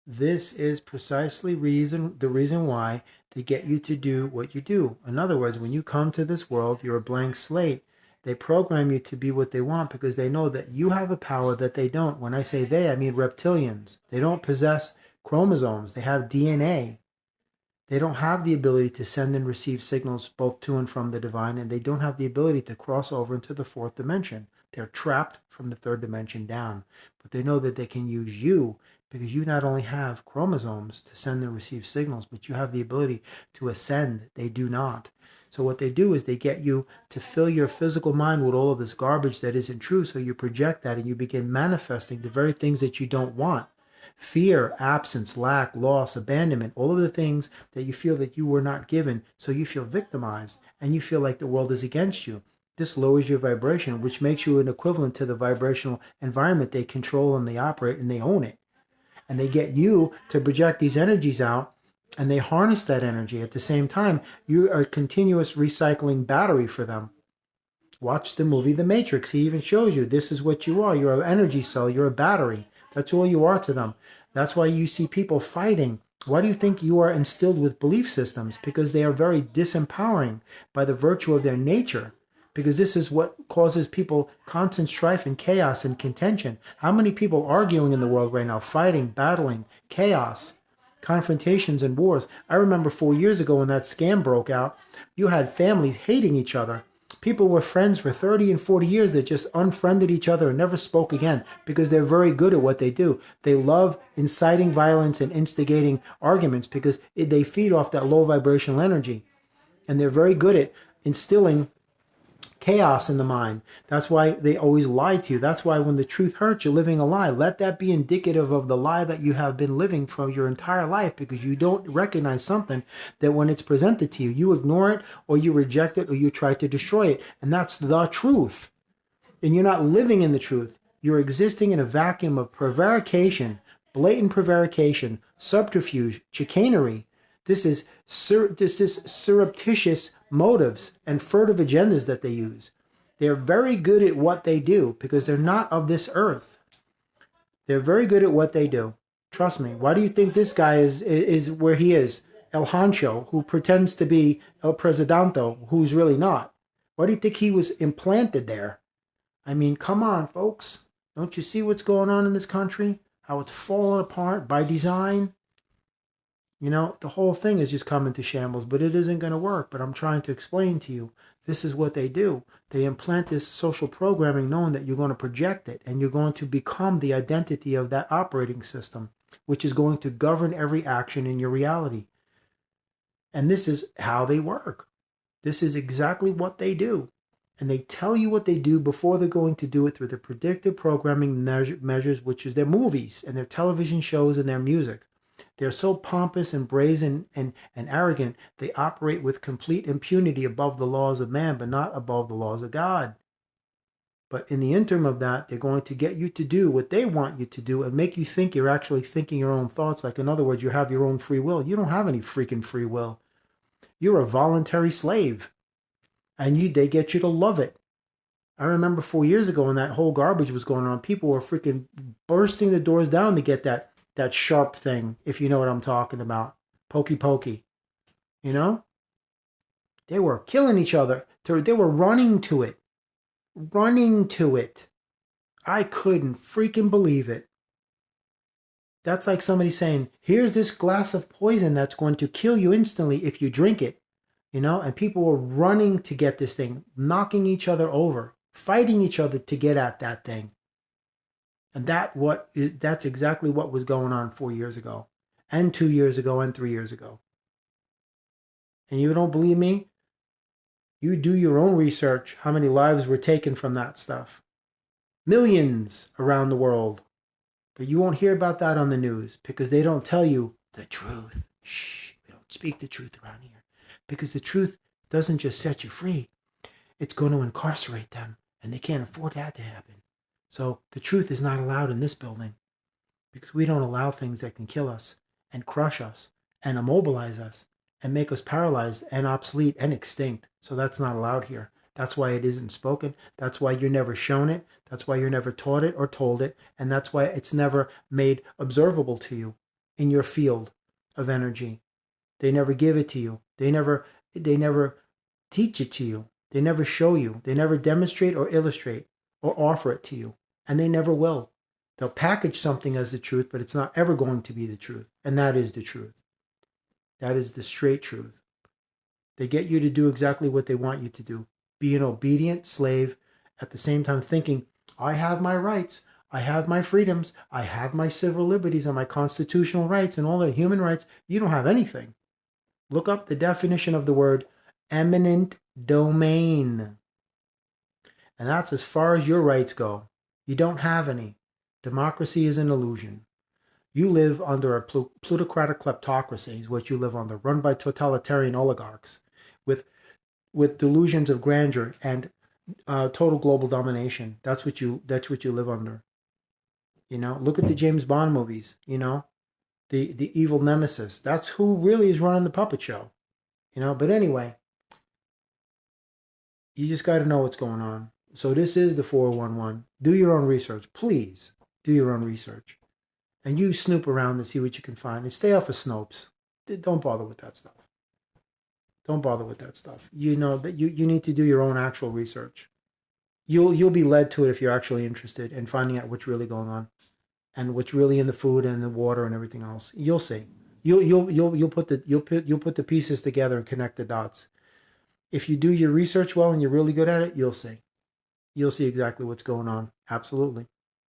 This is precisely the reason why they get you to do what you do. In other words, when you come to this world, you're a blank slate. They program you to be what they want because they know that you have a power that they don't. When I say they, I mean reptilians. They don't possess chromosomes. They have DNA. They don't have the ability to send and receive signals both to and from the divine, and they don't have the ability to cross over into the fourth dimension. They're trapped from the third dimension down. But they know that they can use you because you not only have chromosomes to send and receive signals, but you have the ability to ascend. They do not. So what they do is they get you to fill your physical mind with all of this garbage that isn't true. So you project that and you begin manifesting the very things that you don't want. Fear, absence, lack, loss, abandonment, all of the things that you feel that you were not given. So you feel victimized and you feel like the world is against you. This lowers your vibration, which makes you an equivalent to the vibrational environment they control and they operate and they own it. And they get you to project these energies out and they harness that energy. At the same time, you are a continuous recycling battery for them. Watch the movie The Matrix. He even shows you this is what you are. You're an energy cell. You're a battery. That's all you are to them. That's why you see people fighting. Why do you think you are instilled with belief systems? Because they are very disempowering by the virtue of their nature. Because this is what causes people constant strife and chaos and contention. How many people arguing in the world right now, fighting, battling, chaos, confrontations and wars? I remember 4 years ago when that scam broke out, you had families hating each other. People were friends for 30 and 40 years that just unfriended each other and never spoke again because they're very good at what they do. They love inciting violence and instigating arguments because they feed off that low vibrational energy. And they're very good at instilling chaos in the mind. That's why they always lie to you. That's why when the truth hurts, you're living a lie. Let that be indicative of the lie that you have been living for your entire life because you don't recognize something that when it's presented to you, you ignore it or you reject it or you try to destroy it. And that's the truth. And you're not living in the truth. You're existing in a vacuum of prevarication, blatant prevarication, subterfuge, chicanery. This is surreptitious motives and furtive agendas that they use. They're very good at what they do because they're not of this earth. They're very good at what they do. Trust me. Why do you think this guy is where he is? El Hancho, who pretends to be El Presidente, who's really not. Why do you think he was implanted there? I mean, come on, folks. Don't you see what's going on in this country? How it's falling apart by design? You know, the whole thing is just coming to shambles, but it isn't going to work. But I'm trying to explain to you, this is what they do. They implant this social programming knowing that you're going to project it and you're going to become the identity of that operating system, which is going to govern every action in your reality. And this is how they work. This is exactly what they do. And they tell you what they do before they're going to do it through the predictive programming measures, which is their movies and their television shows and their music. They're so pompous and brazen and arrogant, they operate with complete impunity above the laws of man, but not above the laws of God. But in the interim of that, they're going to get you to do what they want you to do and make you think you're actually thinking your own thoughts. Like, in other words, you have your own free will. You don't have any freaking free will. You're a voluntary slave. And they get you to love it. I remember 4 years ago when that whole garbage was going on, people were freaking bursting the doors down to get that sharp thing, if you know what I'm talking about. Pokey pokey. You know? They were killing each other. They were running to it. Running to it. I couldn't freaking believe it. That's like somebody saying, here's this glass of poison that's going to kill you instantly if you drink it. You know? And people were running to get this thing, knocking each other over, fighting each other to get at that thing. And that's exactly what was going on 4 years ago, and 2 years ago, and 3 years ago. And you don't believe me? You do your own research. How many lives were taken from that stuff? Millions around the world. But you won't hear about that on the news because they don't tell you the truth. Shh, we don't speak the truth around here. Because the truth doesn't just set you free. It's going to incarcerate them. And they can't afford that to happen. So the truth is not allowed in this building because we don't allow things that can kill us and crush us and immobilize us and make us paralyzed and obsolete and extinct. So that's not allowed here. That's why it isn't spoken. That's why you're never shown it. That's why you're never taught it or told it. And that's why it's never made observable to you. in your field of energy. They never give it to you. They never teach it to you. They never show you. They never demonstrate or illustrate or offer it to you. And they never will. They'll package something as the truth, but it's not ever going to be the truth. And that is the truth. That is the straight truth. They get you to do exactly what they want you to do. Be an obedient slave, at the same time thinking, I have my rights, I have my freedoms, I have my civil liberties and my constitutional rights and all the human rights. You don't have anything. Look up the definition of the word eminent domain. And that's as far as your rights go. You don't have any. Democracy is an illusion. You live under a plutocratic kleptocracy, is what you live under, run by totalitarian oligarchs with delusions of grandeur and total global domination. That's what you live under. You know, look at the James Bond movies, you know, the evil nemesis. That's who really is running the puppet show. You know, but anyway, you just got to know what's going on. So this is the 411. Do your own research. Please do your own research. And you snoop around and see what you can find. And stay off of Snopes. Don't bother with that stuff. Don't bother with that stuff. You know that you need to do your own actual research. You'll be led to it if you're actually interested in finding out what's really going on and what's really in the food and the water and everything else. You'll see. You'll put the pieces together and connect the dots. If you do your research well and you're really good at it, you'll see. You'll see exactly what's going on. Absolutely.